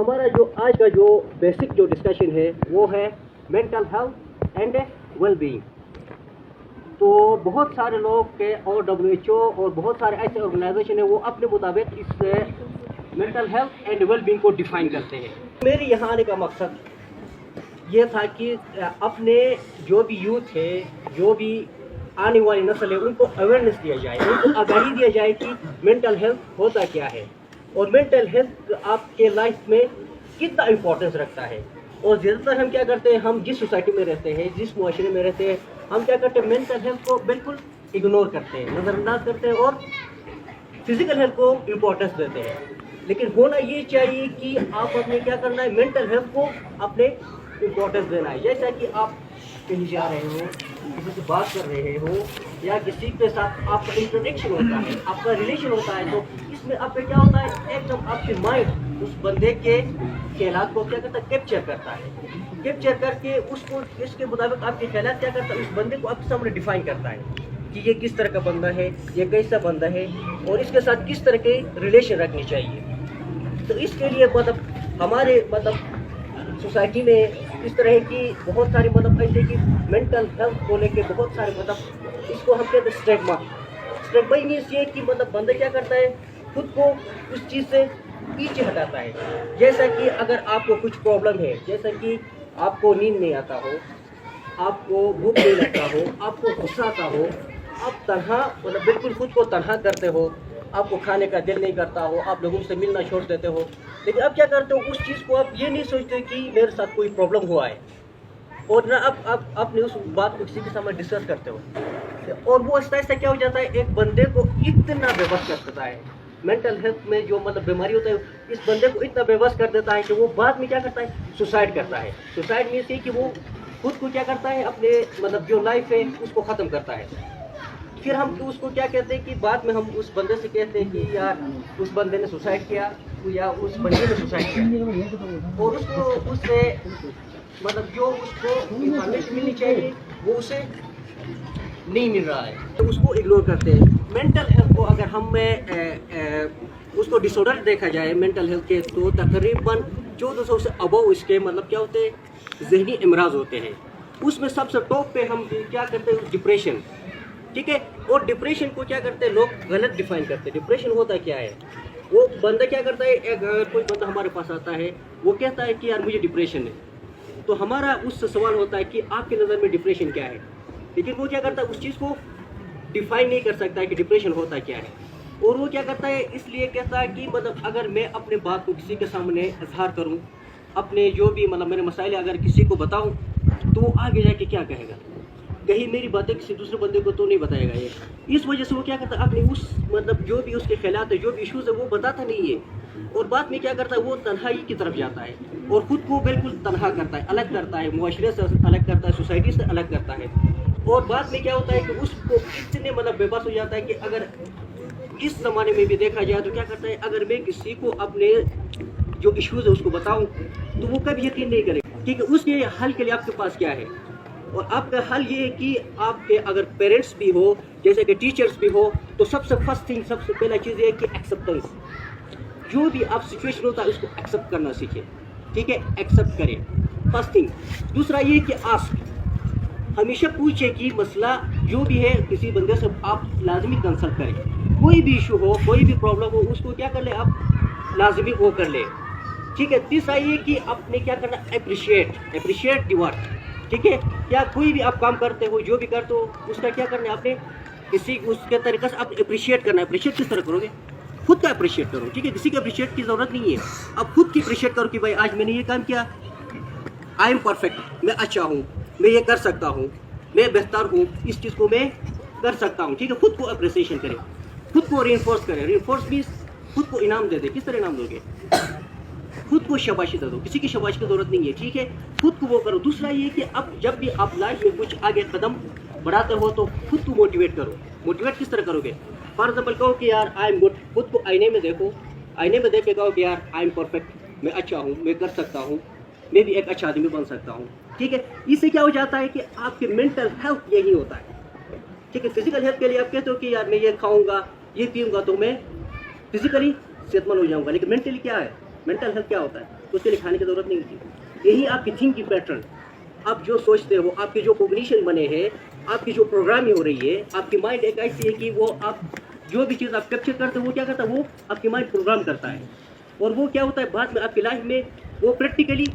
हमारा जो आज का जो बेसिक जो डिस्कशन है वो है mental health and well being. तो बहुत सारे लोग के और WHO और बहुत सारे ऐसे ऑर्गेनाइजेशन है वो अपने मुताबिक इस mental health and well being को डिफाइन करते हैं। मेरे यहाँ आने का मकसद ये था कि अपने जो भी यूथ है, जो भी आने वाली नस्ल है, उनको अवेयरनेस दिया जाए, उनको आगाही दिया जाए कि मेंटल हेल्थ होता क्या है और मेंटल हेल्थ आपके लाइफ में कितना इम्पोर्टेंस रखता है। और ज़्यादातर हम क्या करते हैं, हम जिस सोसाइटी में रहते हैं, जिस मुआशरे में रहते हैं, हम क्या करते हैं, मेंटल हेल्थ को बिल्कुल इग्नोर करते हैं, नज़रअंदाज करते हैं और फिजिकल हेल्थ को इम्पोर्टेंस देते हैं। लेकिन होना ये चाहिए कि आप अपने क्या करना है, मेंटल हेल्थ को अपने इम्पोर्टेंस देना है। जैसा कि आप कहीं जा रहे हो, किसी से बात कर रहे हो या किसी के साथ आपका इंटरेक्शन होता है, आपका रिलेशन होता है, तो इसमें आपका क्या होता है, एकदम आपके माइंड उस बंदे के ख्यालात को क्या करता है, कैप्चर करता है। कैप्चर करके उसको इसके मुताबिक आपके ख्यालात क्या करता है, उस बंदे को आपके सामने डिफाइन करता है कि ये किस तरह का बंदा है, ये कैसा बंदा है और इसके साथ किस तरह के रिलेशन रखनी चाहिए। तो इसके लिए मतलब हमारे सोसाइटी में इस तरह की बहुत सारी ऐसे कि मेंटल हेल्थ को लेके बहुत सारे इसको हम कहते हैं स्टिग्मा। स्टिग्मा मीन्स ये कि बंदा क्या करता है, खुद को उस चीज़ से पीछे हटाता है। जैसा कि अगर आपको कुछ प्रॉब्लम है, जैसा कि आपको नींद नहीं आता हो, आपको भूख नहीं लगता हो, आपको गुस्सा आता हो, आप तन्हा बिल्कुल खुद को तन्हा करते हो, आपको खाने का दिल नहीं करता हो, आप लोगों से मिलना छोड़ देते हो, लेकिन अब क्या करते हो, उस चीज़ को आप ये नहीं सोचते कि मेरे साथ कोई प्रॉब्लम हुआ है और ना आप अपने उस बात को किसी के सामने डिस्कस करते हो और वो ऐसा क्या हो जाता है, एक बंदे को इतना बेबस कर देता है। मेंटल हेल्थ में जो बीमारी होता है, इस बंदे को इतना बेबस कर देता है कि वो बाद में क्या करता है, सुसाइड करता है। सुसाइड मीन्स ये कि वो खुद को क्या करता है, अपने जो लाइफ है उसको ख़त्म करता है। फिर हम तो उसको क्या कहते हैं कि बाद में हम उस बंदे से कहते हैं कि यार उस बंदे ने सुसाइड किया या उस बंदे ने सुसाइड किया, और उसको उससे जो उसको इंफॉर्मेशन मिलनी चाहिए वो उसे नहीं मिल रहा है, तो उसको इग्नोर करते हैं। मेंटल हेल्थ को अगर हम उसको डिसऑर्डर देखा जाए मेंटल हेल्थ के, तो तकरीबन 1400 से अबव इसके क्या होते हैं, जहनी अमराज होते हैं। उसमें सबसे टॉप पे हम क्या करते हैं, डिप्रेशन। ठीक है, और डिप्रेशन को क्या करते हैं, लोग गलत डिफाइन करते हैं। डिप्रेशन होता क्या है, वो बंदा क्या करता है, अगर कोई बंदा हमारे पास आता है, वो कहता है कि यार मुझे डिप्रेशन है, तो हमारा उससे सवाल होता है कि आपकी नज़र में डिप्रेशन क्या है। लेकिन वो क्या करता है, उस चीज़ को डिफाइन नहीं कर सकता है कि डिप्रेशन होता क्या है, और वो क्या करता है, इसलिए कहता है कि अगर मैं अपने बात को किसी के सामने इजहार करूँ, अपने जो भी मेरे मसाइल अगर किसी को बताऊँ, तो वो आगे जाके क्या कहेगा, कहीं मेरी बातें किसी दूसरे बंदे को तो नहीं बताएगा ये। इस वजह से वो क्या करता है, अपने उस जो भी उसके ख्यालात है, जो भी इश्यूज़ है, वो बताता नहीं है, और बाद में क्या करता है, वो तन्हाई की तरफ जाता है और ख़ुद को बिल्कुल तन्हा करता है, अलग करता है, मुआशरे से अलग करता है, सोसाइटी से अलग करता है। और बाद में क्या होता है कि उसको इतने बेबस हो जाता है कि अगर इस ज़माने में भी देखा जाए तो क्या करता है, अगर मैं किसी को अपने जो इश्यूज़ है उसको बताऊँ, तो वो कभी यकीन नहीं करेगा। ठीक है, उसके हल के लिए आपके पास क्या है, और आपका हल ये है कि आपके अगर पेरेंट्स भी हो, जैसे कि टीचर्स भी हो, तो सबसे फर्स्ट थिंग, सबसे पहला चीज़ ये है कि एक्सेप्टेंस। जो भी आप सिचुएशन होता है उसको एक्सेप्ट करना सीखें। ठीक है, एक्सेप्ट करें, फर्स्ट थिंग। दूसरा ये कि आस्क, हमेशा पूछे कि मसला जो भी है किसी बंदे से आप लाजमी कंसल्ट करें। कोई भी इशू हो, कोई भी प्रॉब्लम हो, उसको क्या कर ले आप, लाजमी वो कर ले। ठीक है, तीसरा ये कि आपने क्या करना, अप्रिशिएट द वर्क। ठीक है, क्या कोई भी आप काम करते हो, जो भी करते हो, उसका क्या करना है, आपने किसी उसके तरीके से आप अप्रिशिएट करना है। अप्रिशिएट किस तरह करोगे, खुद का अप्रिशिएट करो। ठीक है, किसी का अप्रिशिएट की ज़रूरत नहीं है, आप खुद की अप्रिशिएट करो कि भाई आज मैंने ये काम किया, आई एम परफेक्ट, मैं अच्छा हूँ, मैं ये कर सकता हूँ, मैं बेहतर हूँ, इस चीज़ को मैं कर सकता हूँ। ठीक है, खुद को अप्रिसिएशन करें, खुद को रीइंफोर्स करें। रीइंफोर्स मीन्स खुद को इनाम दे दे। किस तरह इनाम दोगे, खुद को शाबाशी दे दो, किसी की शाबाशी की ज़रूरत नहीं है। ठीक है, खुद को वो करो। दूसरा ये कि अब जब भी आप लाइफ में कुछ आगे कदम बढ़ाते हो तो खुद को मोटिवेट करो। मोटिवेट किस तरह करोगे, फॉर एग्जाम्पल कहो कि यार आई एम गुड, खुद को आईने में देखो, आईने में देख के कहो कि यार आई एम परफेक्ट, मैं अच्छा हूँ, मैं कर सकता हूँ, मैं भी एक अच्छा आदमी बन सकता हूँ। ठीक है, इससे क्या हो जाता है कि आपके मेंटल हेल्थ यही होता है। ठीक है, फिजिकल हेल्थ के लिए आप कहते हो कि यार मैं ये खाऊंगा, ये पीऊंगा तो मैं फिजिकली सेहतमंद हो जाऊंगा, लेकिन मेंटली क्या है, मेंटल हेल्थ क्या होता है, उसके लिए खाने की ज़रूरत नहीं होती। यही आपकी थिंकिंग पैटर्न, आप जो सोचते हो, आपके जो कॉग्निशन बने हैं, आपकी जो प्रोग्रामिंग हो रही है, आपकी माइंड एक ऐसी है कि वो आप जो भी चीज़ आप कैप्चर करते हो वो क्या करता है, वो आपकी माइंड प्रोग्राम करता है, और वो क्या होता है बाद में आपकी लाइफ में वो प्रैक्टिकली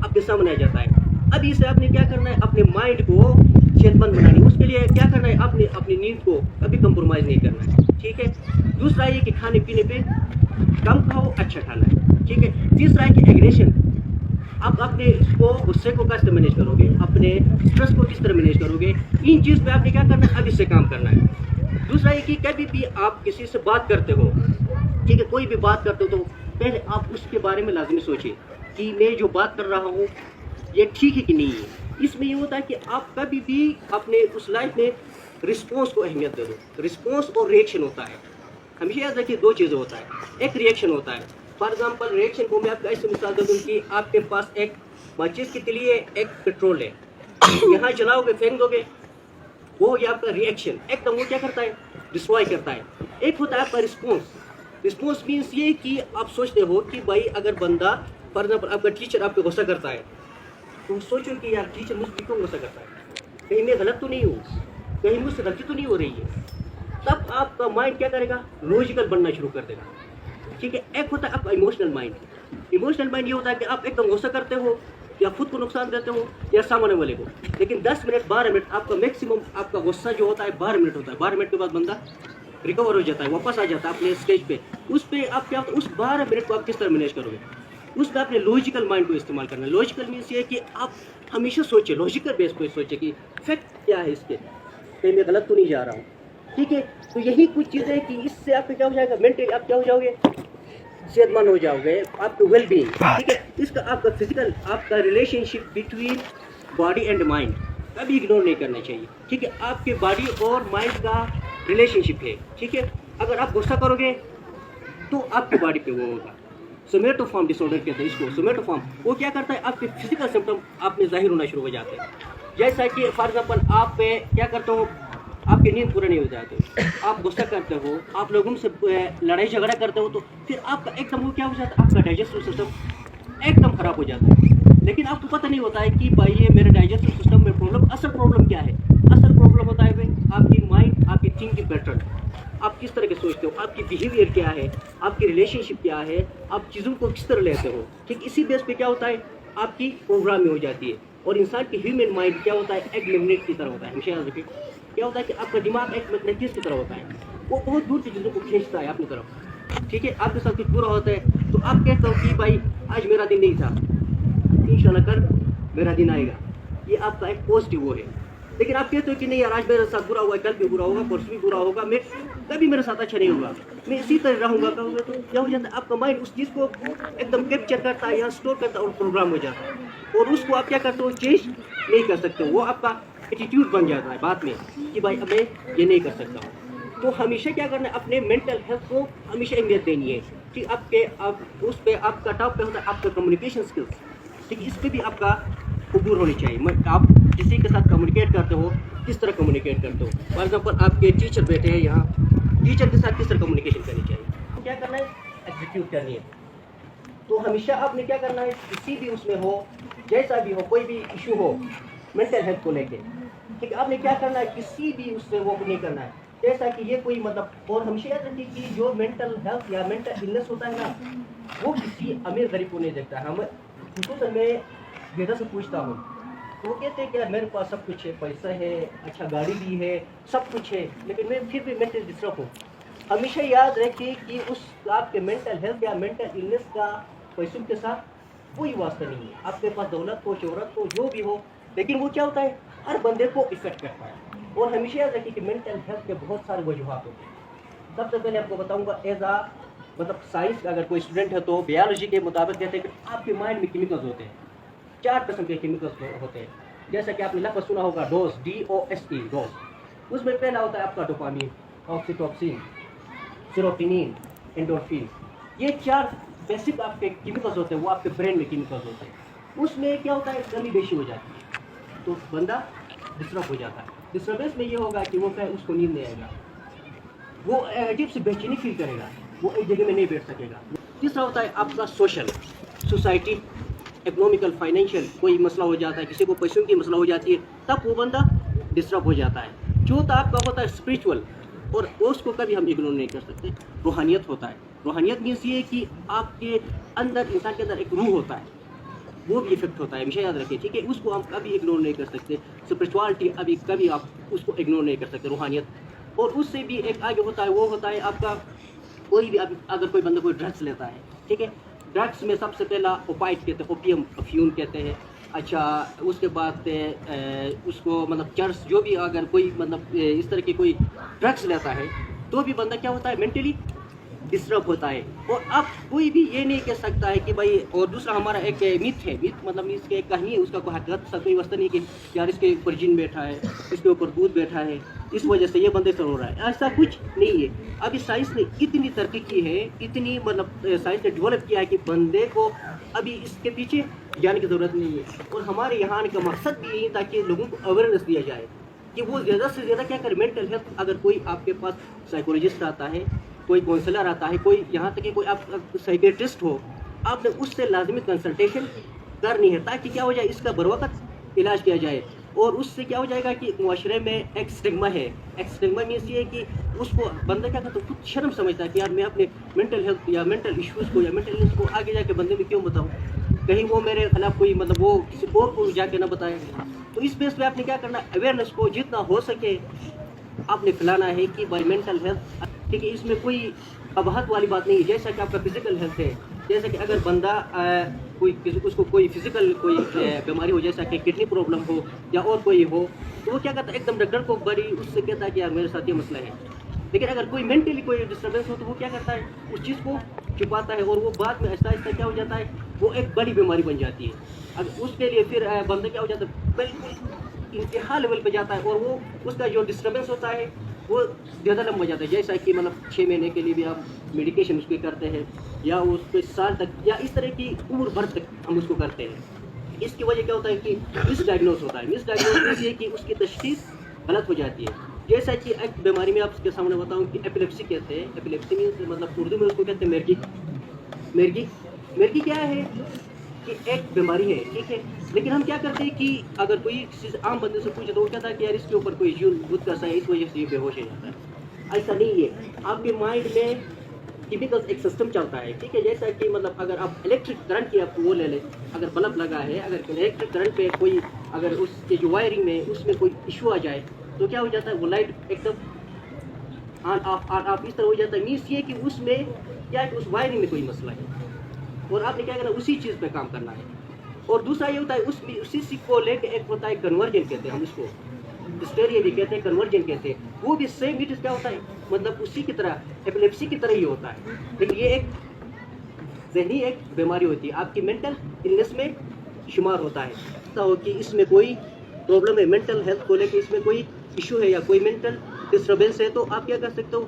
आपके सामने आ जाता है। अब इसे आपने क्या करना है, अपने माइंड को सेहतमंद बनानी है। उसके लिए क्या करना है, आपने अपनी नींद को कभी कंप्रोमाइज़ नहीं करना है, ठीक है। दूसरा ये कि खाने पीने पे कम खाओ, अच्छा खाना है, ठीक है। तीसरा है कि एग्रेशन, आप अपने इसको गुस्से को कैसे मैनेज करोगे, अपने स्ट्रेस को किस तरह मैनेज करोगे, इन चीज़ पे आपने क्या करना है, अब इससे काम करना है। दूसरा ये कि कभी भी आप किसी से बात करते हो, ठीक है, कोई भी बात करते हो तो पहले आप उसके बारे में लाजमी सोचिए कि मैं जो बात कर रहा हूँ ये ठीक है कि नहीं है। इसमें ये होता है कि आप कभी भी अपने उस लाइफ में रिस्पॉन्स को अहमियत दे दो। रिस्पॉन्स और रिएक्शन होता है, हमेशा याद रखिए, दो चीज़ें होता है। एक रिएक्शन होता है, फॉर एग्जाम्पल रिएक्शन को मैं आपको ऐसे मिसाल दे दूँ कि आपके पास एक माचिस के लिए एक पेट्रोल है, यहाँ जलाओगे, फेंक दोगे, वो हो गया आपका रिएक्शन, एकदम वो क्या करता है, डिस्ट्रॉय करता है। एक होता है आपका रिस्पॉन्स। रिस्पॉन्स मीन्स ये कि आप सोचते हो कि भाई अगर बंदा फॉर एग्जाम्पल आपका टीचर आप पे गुस्सा करता है तो सोचो कि यार टीचर मुझ पर क्यों गुस्सा करता है, कहीं मैं गलत तो नहीं हूँ, कहीं मुझसे गलती तो नहीं हो रही है। तब आपका माइंड क्या करेगा, लॉजिकल बनना शुरू कर देगा, ठीक है। एक होता है आपका इमोशनल माइंड। इमोशनल माइंड ये होता है कि आप एकदम गुस्सा करते हो या खुद को नुकसान देते हो या सामने वाले को, लेकिन 10 मिनट 12 मिनट आपका मैक्सिमम आपका गुस्सा जो होता है 12 मिनट होता है। 12 मिनट के बाद बंदा रिकवर हो जाता है, वापस आ जाता है अपने स्टेज पे। उस पर आप क्या, उस 12 मिनट को आप किस तरह मैनेज करोगे, उस पर आपने लॉजिकल माइंड को इस्तेमाल करना है। लॉजिकल मीन्स ये कि आप हमेशा सोचें, लॉजिकल बेस पर सोचें कि फैक्ट क्या है इसके, कहीं मैं गलत तो नहीं जा रहा हूँ, ठीक है। तो यही कुछ चीज़ें कि इससे आपको क्या हो जाएगा, मेंटली आप क्या हो जाओगे, सेहतमंद हो जाओगे, आपको वेल बीइंग, ठीक है। इसका आपका फिजिकल, आपका relationship between body and mind कभी इग्नोर नहीं करना चाहिए, ठीक है। आपके बॉडी और माइंड का रिलेशनशिप है, ठीक है। अगर आप गुस्सा करोगे तो आपकी बॉडी पे वो होगा, सोमेटोफॉर्म डिसऑर्डर कहते हैं इसको। सोमेटोफॉर्म वो क्या करता है, आपके फिजिकल सिम्टम आप में जाहिर होना शुरू हो जाते हैं। जैसा कि फॉर एग्जाम्पल आप क्या करते हो, आपकी नींद पूरी नहीं हो जाती, आप गुस्सा करते हो, आप लोगों से लड़ाई झगड़ा करते हो, तो फिर आपका एकदम वो क्या हो जाता है, आपका डाइजेस्टिव सिस्टम एकदम ख़राब हो जाता है। लेकिन आपको पता नहीं होता है कि भाई ये मेरे डाइजेस्टिव सिस्टम में प्रॉब्लम, असल प्रॉब्लम क्या है। असल प्रॉब्लम होता है आपकी माइंड, आपकी थिंकिंग पैटर्न, आप किस तरह के सोचते हो, आपकी बिहेवियर क्या है, आपकी रिलेशनशिप क्या है, आप चीज़ों को किस तरह लेते हो, ठीक। इसी बेस पे क्या होता है, आपकी प्रोग्रामिंग हो जाती है। और इंसान की ह्यूमन माइंड क्या होता है, एक मैग्नेट की तरह होता है। हमेशा याद रखिए, क्या होता है कि आपका दिमाग एक मैग्नेटिस की तरह होता है, वो बहुत दूर की चीज़ों को खींचता है अपनी तरफ, ठीक है। आपके साथ कुछ बुरा होता है तो आप कहते हो कि भाई आज मेरा दिन नहीं था, इंशाल्लाह कल मेरा दिन आएगा, ये आपका एक पॉजिटिव वो है। लेकिन आप कहते हो कि नहीं यार आज मेरे साथ बुरा हुआ है, कल भी बुरा होगा, परसों भी बुरा होगा, मैं कभी मेरे साथ अच्छा नहीं होगा, मैं इसी तरह रहूँगा, कहूँगा, तो क्या हो जाता है, आपका माइंड उस चीज़ को एकदम कैप्चर करता है या स्टोर करता है और प्रोग्राम हो जाता है, और उसको आप क्या करते हो, चेंज नहीं कर सकते हो। वो आपका एटीट्यूड बन जाता है बाद में कि भाई अब मैं ये नहीं कर सकता हूँ। तो हमेशा क्या करना है, अपने मेंटल हेल्थ को हमेशा अहमियत देनी है, ठीक। आप उस पर आपका टॉप पे होता है आपका कम्युनिकेशन स्किल्स, ठीक। इस पर भी आपका अबूर होनी चाहिए। आप किसी के साथ कम्युनिकेट करते हो, किस तरह कम्युनिकेट करते हो। फॉर एग्जाम्पल आपके टीचर बैठे हैं यहाँ, टीचर के साथ किस तरह कम्युनिकेशन करनी चाहिए, क्या करना है, एग्जीक्यूट करनी है। तो हमेशा आपने क्या करना है, किसी भी उसमें हो, जैसा भी हो, कोई भी इशू हो मेंटल हेल्थ को लेके, ठीक है, आपने क्या करना है, किसी भी उससे वो नहीं करना है जैसा कि ये कोई मतलब। और हमेशा याद रखिए कि जो मेंटल हेल्थ या मेंटल इलनेस होता है ना, वो किसी अमीर गरीब को नहीं देखता है। हम खुसूसन मैं बेटा से पूछता हूँ तो वो कहते हैं कि यार मेरे पास सब कुछ है, पैसा है, अच्छा गाड़ी भी है, सब कुछ है, लेकिन मैं फिर भी मेंटल डिस्टर्ब हूँ। हमेशा याद रखिए कि उस आपके मेंटल हेल्थ या मेंटल इलनेस का पैसों के साथ कोई वास्ता नहीं है। आपके पास दौलत हो, शोहरत हो, जो भी हो, लेकिन वो क्या होता है, हर बंदे को इफेक्ट करता है। और हमेशा याद रखिए कि मेंटल हेल्थ के बहुत सारे वजूहात होते हैं। सबसे पहले आपको बताऊंगा एज आ मतलब साइंस का अगर कोई स्टूडेंट है तो बायोलॉजी के मुताबिक कहते हैं कि आपके माइंड में केमिकल्स होते हैं, 4 किस्म के केमिकल्स होते हैं। जैसा कि आपने लफ्ज़ सुना होगा डोज, DOSE, डोज। उसमें पहला होता है आपका डोपामिन, ऑक्सीटोसिन, सेरोटोनिन, एंडोर्फिन। ये 4 बेसिक आपके केमिकल्स होते हैं, वो आपके ब्रेन में केमिकल्स होते हैं। उसमें क्या होता है, कमी बेशी हो जाती है तो बंदा डिस्टर्ब हो जाता है। डिस्टर्बेंस में ये होगा कि वो क्या, उसको नींद नहीं आएगा, वो अजीब से बेचैनी फील करेगा, वो एक जगह में नहीं बैठ सकेगा। तीसरा होता है आपका सोशल, सोसाइटी, इकोनॉमिकल, फाइनेंशियल कोई मसला हो जाता है, किसी को पैसों की मसला हो जाती है, तब वो बंदा डिस्टर्ब हो जाता है। चौथा आपका होता है स्पिरिचुअल, और उसको कभी हम इग्नोर नहीं कर सकते, रूहानियत होता है। रूहानियत मीन्स ये कि आपके अंदर, इंसान के अंदर एक रूह होता है, वो भी इफेक्ट होता है, हमेशा याद रखिए, ठीक है। उसको हम कभी इग्नोर नहीं कर सकते। स्पिरिचुअलिटी अभी कभी आप उसको इग्नोर नहीं कर सकते, रूहानियत। और उससे भी एक आगे होता है, वो होता है आपका कोई भी, अगर कोई बंदा कोई ड्रग्स लेता है, ठीक है, ड्रग्स में सबसे पहला ओपाइट कहते हैं, ओपियम, अफ्यून कहते हैं। अच्छा, उसके बाद उसको मतलब चर्स, जो भी अगर कोई मतलब इस तरह की कोई ड्रग्स लेता है तो भी बंदा क्या होता है, मेंटली डिस्टर्ब होता है। और अब कोई भी ये नहीं कह सकता है कि भाई, और दूसरा हमारा एक मिथ है, मिथ मतलब इसकी एक कहानी है, उसका कोई हकीकत सा कोई वस्तु नहीं कि यार इसके ऊपर जिन बैठा है, इसके ऊपर भूत बैठा है, इस वजह से ये बंदे से हो रहा है, ऐसा कुछ नहीं है। अभी साइंस ने इतनी तरक्की की है, इतनी मतलब साइंस ने डेवलप किया है कि बंदे को अभी इसके पीछे जाने की ज़रूरत नहीं है। और हमारे यहाँ आने का मकसद भी यही, ताकि लोगों को अवेयरनेस दिया जाए कि वो ज़्यादा से ज़्यादा क्या करें, मेंटल हेल्थ। अगर कोई आपके पास साइकोलॉजिस्ट आता है, कोई काउंसलर आता है, कोई यहाँ तक कि कोई आप साइकेट्रिस्ट हो, आपने उससे लाजमी कंसल्टेशन करनी है, ताकि क्या हो जाए, इसका बरवकत इलाज किया जाए। और उससे क्या हो जाएगा कि मुआशरे में एक स्टिग्मा है। एक स्टिग्मा मीन्स ये है कि उसको बंदा क्या करता है, खुद शर्म समझता है कि यार मैं अपने मेंटल हेल्थ या मेंटल इश्यूज़ को या मेंटल इल्नेस को आगे जाके बंदे में क्यों बताऊँ, कहीं वो मेरे खिलाफ कोई मतलब वो किसी और को जाके ना बताए। तो इस बेस पे आपने क्या करना, अवेयरनेस को जितना हो सके आपने फैलाना है कि भाई मेंटल हेल्थ, ठीक है, इसमें कोई अबहत वाली बात नहीं है। जैसा कि आपका फिजिकल हेल्थ है, जैसे कि अगर बंदा उसको कोई फिजिकल कोई बीमारी हो, जैसा कि किडनी प्रॉब्लम हो या और कोई हो, तो वो क्या करता है, एकदम डॉक्टर को बड़ी उससे कहता है कि यार मेरे साथ ये मसला है। लेकिन अगर कोई मेंटली कोई डिस्टर्बेंस हो तो वो क्या करता है, उस चीज़ को छुपाता है, और वो बाद में आहिस्ता आहिस्ता क्या हो जाता है, वो एक बड़ी बीमारी बन जाती है। अब उसके लिए फिर बंदा क्या हो जाता है, बिल्कुल इंतहा लेवल पे जाता है, और वो उसका जो डिस्टर्बेंस होता है वो ज़्यादा लंबा जाता है। जैसा कि मतलब 6 महीने के लिए भी आप मेडिकेशन उसकी करते हैं, या उसको साल तक या इस तरह की उम्र भर तक हम उसको करते हैं। इसकी वजह क्या होता है कि मिसडायग्नोस होता है। मिसडायग्नोस ये कि उसकी तशखीस गलत हो जाती है। जैसा कि एक बीमारी में आपके सामने बताऊं कि एपिलेप्सी कहते हैं। एपिलेप्सी मीन्स मतलब उर्दू में उसको कहते हैं मिर्गी। मिर्गी क्या है कि एक बीमारी है, ठीक है। लेकिन हम क्या करते हैं कि अगर कोई चीज़ आम बंदे से पूछे तो वो कहता है कि यार इसके ऊपर कोई जीवन बुद्ध का है, इस वजह से ये बेहोश हो जाता है। ऐसा नहीं है। आपके माइंड में टिपिकल एक सिस्टम चलता है, ठीक है। जैसा कि मतलब अगर आप इलेक्ट्रिक करंट की आप वो ले लें, अगर बल्ब लगा है, अगर इलेक्ट्रिक करंट पे कोई अगर उसके जो वायरिंग में उसमें कोई इशू आ जाए तो क्या हो जाता है, वो लाइट एकदम ऑन ऑफ इस तरह हो जाता है। मीन्स ये कि उसमें क्या है कि उस वायरिंग में कोई मसला है, और आपने क्या करना, उसी चीज़ पे काम करना है। और दूसरा ये होता है उसी चीज़ को लेके एक होता है कन्वर्जन कहते हैं, हम इसको हिस्टेरिया भी कहते हैं, कन्वर्जन कहते हैं। वो भी सेम इट क्या होता है, मतलब उसी की तरह एपिलेप्सी की तरह ही होता है, लेकिन ये एक जहनी एक बीमारी होती है, आपकी मेंटल इलनेस में शुमार होता है। ऐसा हो कि इसमें कोई प्रॉब्लम है, मेंटल हेल्थ को लेके इसमें कोई इशू है या कोई मेंटल डिस्टर्बेंस है, तो आप क्या कर सकते हो,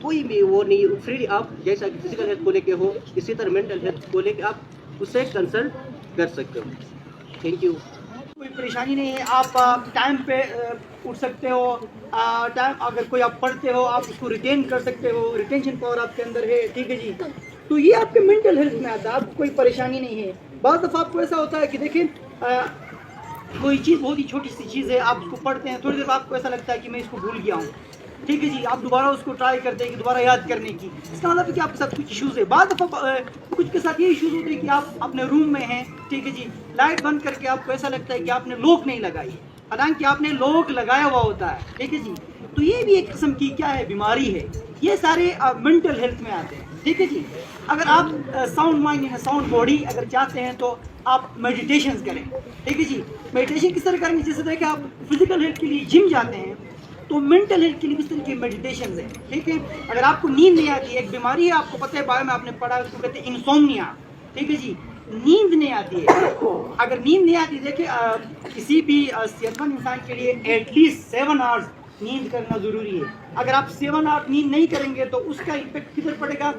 कोई भी वो नहीं, फ्री आप जैसा कि फिजिकल हेल्थ को लेके हो, इसी तरह मेंटल हेल्थ को लेके आप उससे कंसल्ट कर सकते हो। Thank you. कोई परेशानी नहीं है, आप टाइम पे उठ सकते हो। टाइम अगर कोई आप पढ़ते हो आप उसको रिटेन कर सकते हो, रिटेंशन पावर आपके अंदर है, ठीक है जी। तो ये आपके मेंटल हेल्थ में आता है, आपको कोई परेशानी नहीं है। बहुत दफ़ा आपको ऐसा होता है कि देखिए कोई चीज़ बहुत ही छोटी सी चीज़ है, आप उसको पढ़ते हैं, थोड़ी देर बाद आपको ऐसा लगता है कि मैं इसको भूल गया हूँ, ठीक है जी। आप दोबारा उसको ट्राई करते हैं कि दोबारा याद करने की। इसका मतलब है कि आपके साथ कुछ इश्यूज़ है। बाद दफ़ा कुछ के साथ ये इश्यूज़ होते हैं कि आप अपने रूम में हैं, ठीक है जी, लाइट बंद करके आपको ऐसा लगता है कि आपने लॉक नहीं लगाई, हालांकि आपने लॉक लगाया हुआ होता है, ठीक है जी। तो ये भी एक किस्म की क्या है, बीमारी है। ये सारे मेंटल हेल्थ में आते हैं, ठीक है जी। अगर आप साउंड माइंड या साउंड बॉडी अगर चाहते हैं तो आप मेडिटेशन करें, ठीक है जी। मेडिटेशन किस तरह करेंगे, जैसे देखिए आप फिजिकल हेल्थ के लिए जिम जाते हैं, तो मेंटल हेल्थ के लिए इस तरह की मेडिटेशन है, ठीक है। अगर आपको नींद नहीं आती, एक बीमारी है आपको पता है, बारे में आपने पढ़ा, उसको कहते हैं इंसोम्निया, ठीक है जी, नींद नहीं आती है। अगर नींद नहीं आती, देखिए किसी भी सेहतमंद इंसान के लिए एटलीस्ट 7 आवर्स نیند کرنا ضروری ہے. اگر آپ 7 آور نیند نہیں کریں گے تو اس کا امپیکٹ کدھر پڑے گا؟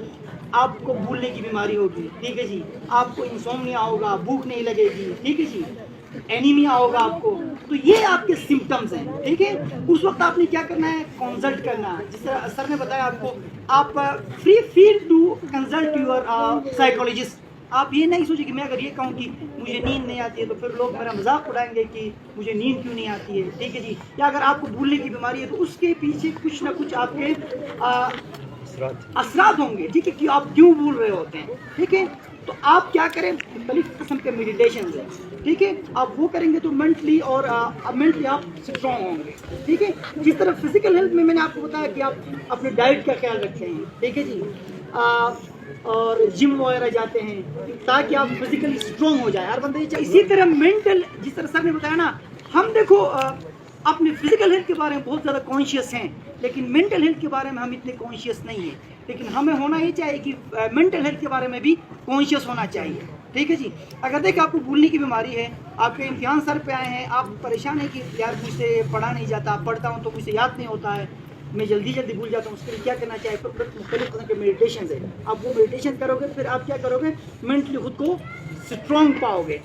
آپ کو بھولنے کی بیماری ہوگی, ٹھیک ہے جی, آپ کو انسومنیا ہوگا, بھوک نہیں لگے گی, ٹھیک ہے جی, اینیمیا ہوگا آپ کو. تو یہ آپ کے سمٹمز ہیں, ٹھیک ہے. اس وقت آپ نے کیا کرنا ہے؟ کنسلٹ کرنا ہے. جس طرح سر نے بتایا آپ کو, آپ free to consult your psychologist. آپ یہ نہیں سوچیں کہ میں اگر یہ کہوں کہ مجھے نیند نہیں آتی ہے تو پھر لوگ میرا مذاق اڑائیں گے کہ مجھے نیند کیوں نہیں آتی ہے, ٹھیک ہے جی. یا اگر آپ کو بھولنے کی بیماری ہے تو اس کے پیچھے کچھ نہ کچھ آپ کے اثرات ہوں گے, ٹھیک ہے, کہ آپ کیوں بھول رہے ہوتے ہیں, ٹھیک ہے. تو آپ کیا کریں, مختلف قسم کے میڈیٹیشنز ہیں, ٹھیک ہے. آپ وہ کریں گے تو مینٹلی آپ اسٹرانگ ہوں گے, ٹھیک ہے. جس طرح فزیکل ہیلتھ میں نے آپ کو بتایا کہ آپ اپنے ڈائٹ کا خیال رکھتے ہیں, ٹھیک ہے جی, اور جم وغیرہ جاتے ہیں تاکہ آپ فزیکلی اسٹرانگ ہو جائیں. ہر بندے یہ چاہیے. اسی طرح مینٹل, جس طرح سر نے بتایا نا, ہم دیکھو اپنے فزیکل ہیلتھ کے بارے میں بہت زیادہ کانشیس ہیں, لیکن مینٹل ہیلتھ کے بارے میں ہم اتنے کانشیس نہیں ہیں. لیکن ہمیں ہونا یہ چاہیے کہ مینٹل ہیلتھ کے بارے میں بھی کانشیس ہونا چاہیے, ٹھیک ہے جی. اگر دیکھیں آپ کو بھولنے کی بیماری ہے, آپ کے امتحان سر پہ آئے ہیں, آپ پریشان ہیں کہ یار مجھ سے پڑھا نہیں جاتا, پڑھتا ہوں تو مجھ سے یاد نہیں ہوتا ہے, میں جلدی بھول جاتا ہوں, اس کے لیے کیا کرنا چاہیے؟ مختلف قسم کے میڈیٹیشنز ہیں. آپ وہ میڈیٹیشن کرو گے, پھر آپ کیا کرو گے؟ مینٹلی خود کو اسٹرانگ پاؤ گے.